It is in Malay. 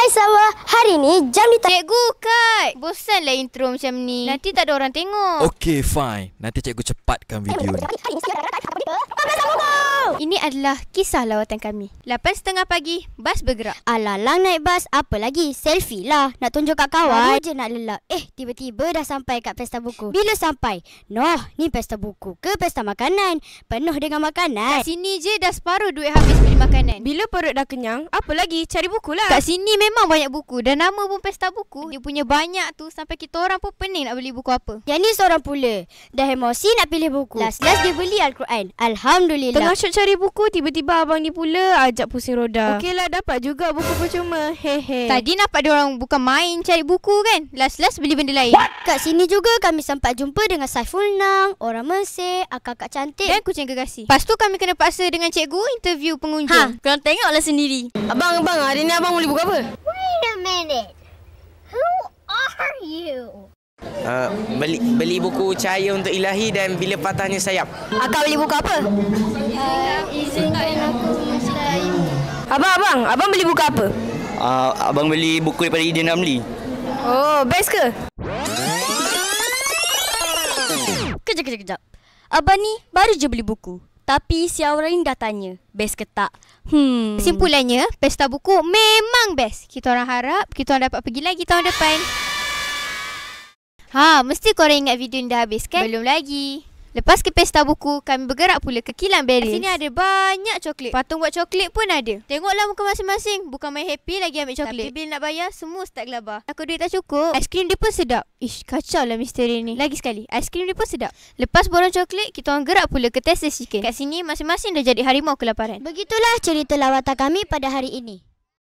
Hai semua, hari ni jam di Cikgu kat. Bosan lah intro macam ni. Nanti tak ada orang tengok. Okay, fine. Nanti cikgu cepatkan video ni. Ini adalah kisah lawatan kami. 8.30 pagi, bas bergerak. Alalang naik bas, apa lagi? Selfie lah, nak tunjuk kat kawan. Baru je nak lelap. Tiba-tiba dah sampai kat pesta buku. Bila sampai? Noh, ni pesta buku ke pesta makanan? Penuh dengan makanan. Kat sini je dah separuh duit habis beli makanan. Bila perut dah kenyang, apa lagi? Cari buku lah. Kat sini memang banyak buku. Dan nama pun pesta buku. Dia punya banyak tu sampai kita orang pun pening nak beli buku apa. Yang ni seorang pula. Dah emosi nak pilih buku. Last-last dia beli Al-Quran. Alhamdulillah. Tengah syok cari buku, tiba-tiba abang ni pula ajak pusing roda. Okeylah, dapat juga buku percuma. Hehe. Tadi nampak dia orang bukan main cari buku kan. Last-last beli benda lain. Kat sini juga kami sempat jumpa dengan Saiful Nang, orang Mesir, akak-akak cantik Dan kucing gegasi. Lepas tu kami kena paksa dengan cikgu interview pengunjung. korang tengoklah sendiri. Abang, hari ni abang beli buku apa? Wait a minute. Who are you? Beli buku Cahaya Untuk Ilahi dan Bila Patahnya Sayap. Akak beli buku apa? Izinkan aku Ustaz. Abang beli buku apa? Abang beli buku daripada Eden Ramli. Oh, best ke? Kejap. Abang ni baru je beli buku. Tapi si orang ni dah tanya, best ke tak? Kesimpulannya, pesta buku memang best. Kita orang harap kita orang dapat pergi lagi tahun depan. Mesti korang ingat video ni dah habis kan? Belum lagi. Lepas ke pesta buku, kami bergerak pula ke Kilang Berries. Sini ada banyak coklat. Patung buat coklat pun ada. Tengoklah muka masing-masing. Bukan main happy lagi ambil coklat. Tapi bila nak bayar, semua start gelabah. Takut duit tak cukup. Aiskrim dia pun sedap. Kacau lah misteri ni. Lagi sekali, aiskrim dia pun sedap. Lepas borong coklat, kita orang gerak pula ke Texas Chicken. Kat sini masing-masing dah jadi harimau kelaparan. Begitulah cerita lawatan kami pada hari ini.